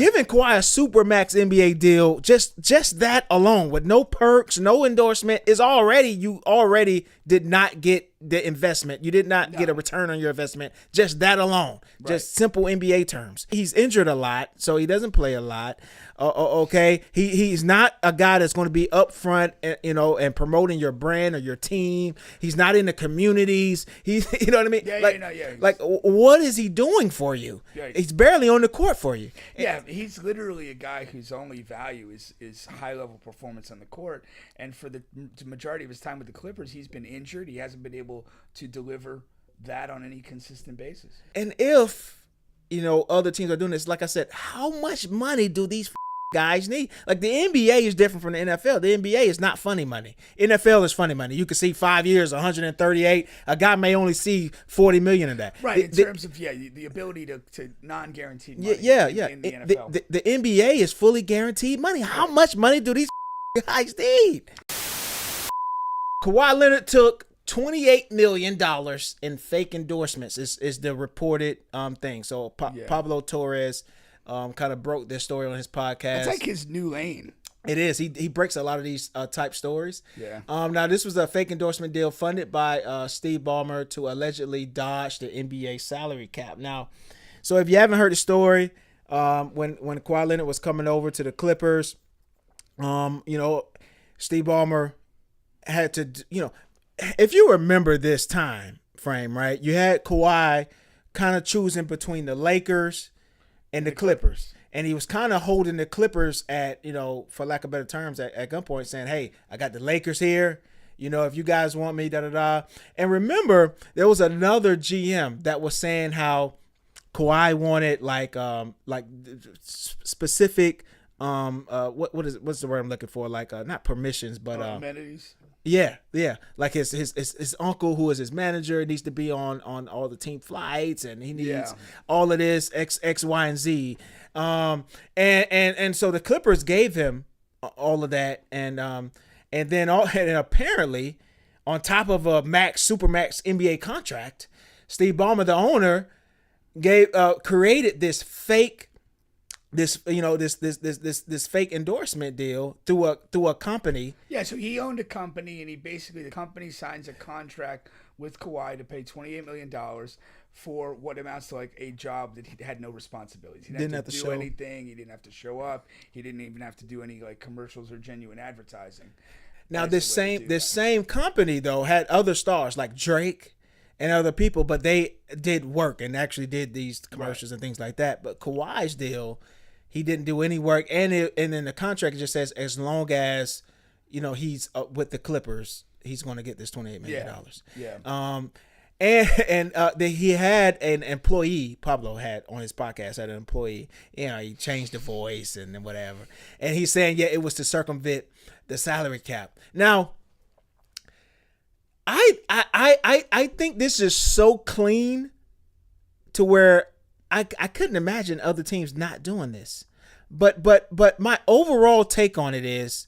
Giving Kawhi a supermax NBA deal, just that alone, with no perks, no endorsement, is you already did not get the investment. You did not get a return on your investment. Just that alone, just simple NBA terms. He's injured a lot, so he doesn't play a lot. Okay, he's not a guy that's going to be up front, and promoting your brand or your team. He's not in the communities. He's, you know what I mean? Like what is he doing for you? He's barely on the court for you. Yeah, he's literally a guy whose only value is high level performance on the court. And for the majority of his time with the Clippers, he's been injured. He hasn't been able to deliver that on any consistent basis. And if other teams are doing this, like I said, how much money do these guys need? Like, the NBA is different from the NFL. The NBA is not funny money. NFL is funny money. You can see 5 years, 138. A guy may only see 40 million of that. Right, in terms of the ability to non-guaranteed money. In the NFL. The NBA is fully guaranteed money. How much money do these guys need? Kawhi Leonard took $28 million in fake endorsements is the reported thing. So Pablo Torres kind of broke this story on his podcast. It's like his new lane. It is. He breaks a lot of these type stories. Yeah. Now, this was a fake endorsement deal funded by Steve Ballmer to allegedly dodge the NBA salary cap. Now, so if you haven't heard the story, when Kawhi Leonard was coming over to the Clippers, Steve Ballmer had to, if you remember this time frame, right, you had Kawhi kind of choosing between the Lakers and the Clippers. And he was kind of holding the Clippers at, for lack of better terms, at gunpoint, saying, hey, I got the Lakers here. If you guys want me, da-da-da. And remember, there was another GM that was saying how Kawhi wanted like specific what's the word I'm looking for? Like not permissions, but amenities. Yeah. Like his uncle, who is his manager, needs to be on all the team flights, and he needs all of this X, Y, and Z. And so the Clippers gave him all of that, and then and apparently on top of a supermax NBA contract, Steve Ballmer, the owner, created this fake. This fake endorsement deal through a company. Yeah, so he owned a company, and the company signs a contract with Kawhi to pay $28 million for what amounts to like a job that he had no responsibilities. He didn't have to do anything. He didn't have to show up. He didn't even have to do any like commercials or genuine advertising. Now this same company though had other stars like Drake and other people, but they did work and actually did these commercials and things like that. But Kawhi's deal, he didn't do any work, and then the contract just says as long as he's with the Clippers, he's going to get this $28 million. He had an employee, Pablo had on his podcast, had an employee, he changed the voice and whatever, and he's saying it was to circumvent the salary cap. Now, I think this is so clean to where I couldn't imagine other teams not doing this. But my overall take on it is,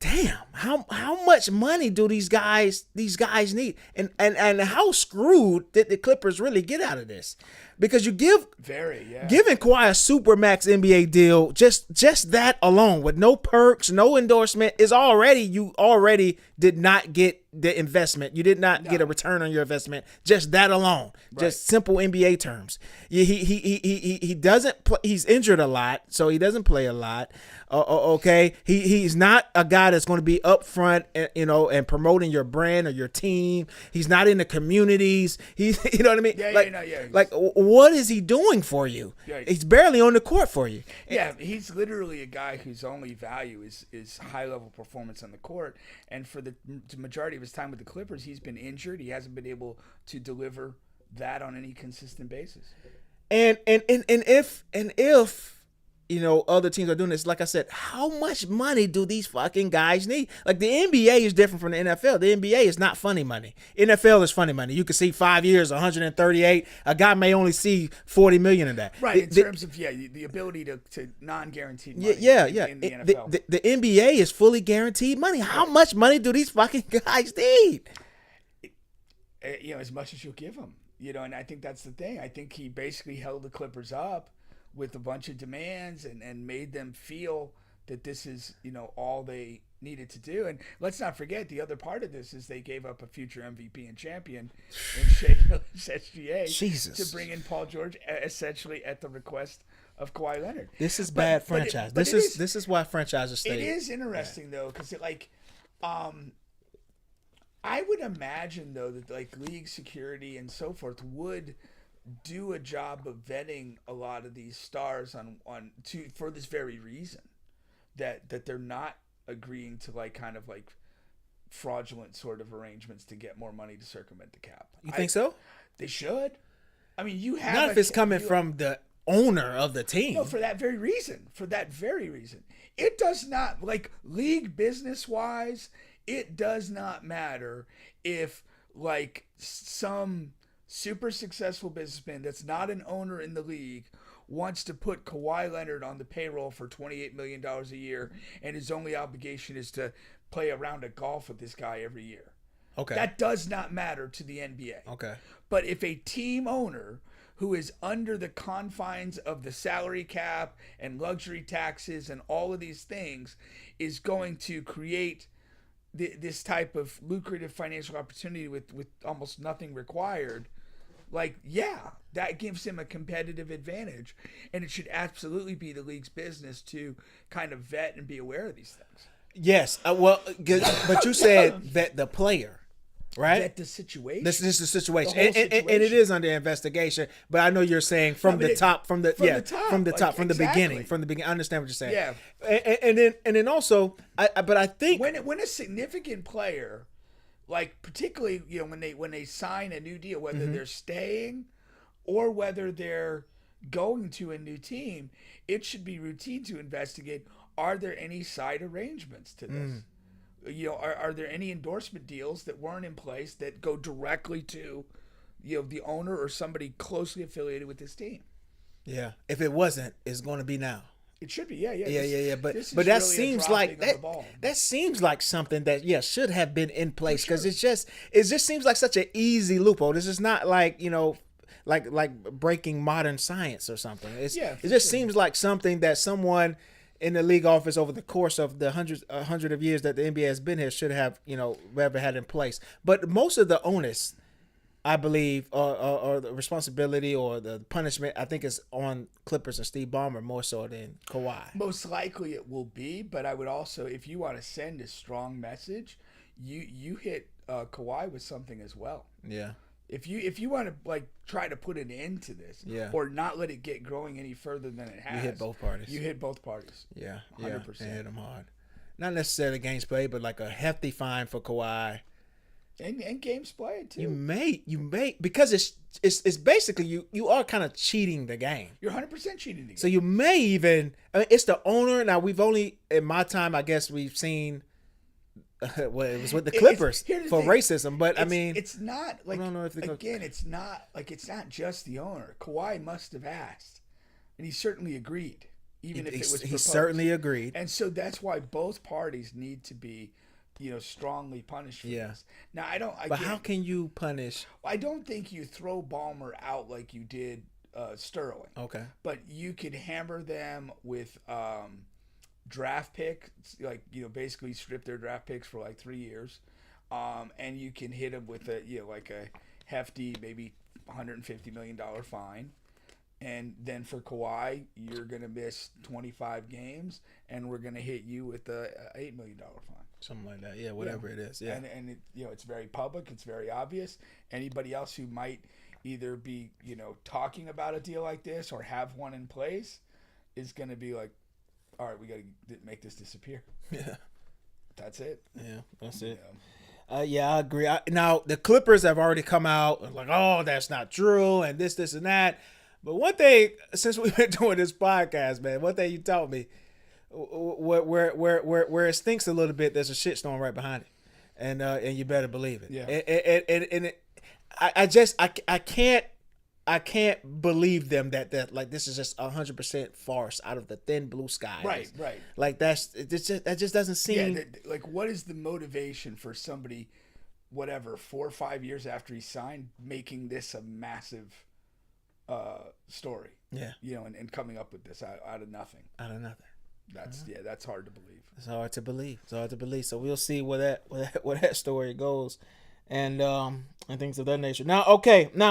damn, how much money do these guys need? And how screwed did the Clippers really get out of this? Because giving Kawhi a supermax NBA deal, just that alone, with no perks, no endorsement, is you already did not get the investment. You did not get a return on your investment. Just that alone, just simple NBA terms. He doesn't. He's injured a lot, so he doesn't play a lot. Okay, he's not a guy that's going to be up front, and promoting your brand or your team. He's not in the communities. He's, you know what I mean? Like what is he doing for you? He's barely on the court for you. Yeah, he's literally a guy whose only value is high level performance on the court. And for the majority of his time with the Clippers, he's been injured. He hasn't been able to deliver that on any consistent basis. And if other teams are doing this, like I said, how much money do these fucking guys need? Like, the NBA is different from the NFL. The NBA is not funny money. NFL is funny money. You can see 5 years, 138. A guy may only see 40 million of that. Right, in terms of the ability to non-guaranteed money. In the NFL. The NBA is fully guaranteed money. How much money do these fucking guys need? As much as you'll give them. And I think that's the thing. I think he basically held the Clippers up with a bunch of demands and made them feel that this is, all they needed to do. And let's not forget, the other part of this is they gave up a future MVP and champion in Shea SGA Jesus. to bring in Paul George, essentially at the request of Kawhi Leonard. This is bad franchise. This is why franchises stay. It is interesting though, because I would imagine though that like league security and so forth would do a job of vetting a lot of these stars for this very reason, that they're not agreeing to like kind of like fraudulent sort of arrangements to get more money to circumvent the cap. You think so? They should. I mean, you have not if it's coming from the owner of the team. No, for that very reason. It does not, like, league business wise, it does not matter if like some super successful businessman that's not an owner in the league wants to put Kawhi Leonard on the payroll for $28 million a year, and his only obligation is to play a round of golf with this guy every year. Okay. That does not matter to the NBA. Okay. But if a team owner who is under the confines of the salary cap and luxury taxes and all of these things is going to create this type of lucrative financial opportunity with almost nothing required, like, yeah, that gives him a competitive advantage, and it should absolutely be the league's business to kind of vet and be aware of these things. Yes, but you said vet the player, right? Vet the situation. This is the situation, The whole and it is under investigation. But I know you're saying from the beginning. I understand what you're saying. Yeah, and then also, I think when a significant player, like particularly when they sign a new deal, whether they're staying or whether they're going to a new team, it should be routine to investigate: are there any side arrangements to this? Are there any endorsement deals that weren't in place that go directly to the owner or somebody closely affiliated with this team? Yeah, if it wasn't, it's going to be now. It should be, yeah. But that really seems like that seems like something that should have been in place, because it just seems like such an easy loophole. This is not like like breaking modern science or something. It just seems like something that someone in the league office over the course of the hundred of years that the NBA has been here should have ever had in place. But most of the onus, I believe, or the responsibility or the punishment, I think, is on Clippers and Steve Ballmer more so than Kawhi. Most likely it will be, but I would also, if you want to send a strong message, you hit Kawhi with something as well. Yeah. If you want to like try to put an end to this, or not let it get growing any further than it has, you hit both parties. Yeah, 100%. And hit them hard. Not necessarily games played, but like a hefty fine for Kawhi. And games played too. You may because it's basically you are kind of cheating the game. You're 100% cheating the game. So you may even, it's the owner. Now we've only, in my time, I guess we've seen. Well, it was with the Clippers for racism, but I mean, it's not like, I don't know if it's not just the owner. Kawhi must have asked, and he certainly agreed, even if it was proposed. He certainly agreed, and so that's why both parties need to be, strongly punished for this. Now, but how can you punish? I don't think you throw Ballmer out like you did Sterling. Okay, but you could hammer them with draft pick, like basically strip their draft picks for like 3 years, and you can hit them with a like a hefty maybe $150 million fine, and then for Kawhi you're gonna miss 25 games, and we're gonna hit you with a $8 million fine, something like that. Yeah, whatever it is. Yeah, and it, it's very public, it's very obvious. Anybody else who might either be talking about a deal like this or have one in place is gonna be like, all right, we got to make this disappear. Yeah. That's it. Yeah, that's it. Yeah, I agree. Now, the Clippers have already come out like, oh, that's not true, and this, and that. But one thing, since we've been doing this podcast, man, one thing you taught me, where it stinks a little bit, there's a shitstorm right behind it. And you better believe it. Yeah. I can't believe them that like this is just 100% farce out of the thin blue sky. Right. Like that just doesn't seem. Yeah, like what is the motivation for somebody, whatever, 4 or 5 years after he signed, making this a massive story? Yeah. You know, and coming up with this out of nothing. Out of nothing. That's hard to believe. It's hard to believe. So we'll see where that story goes, and things of that nature. Now, okay, now.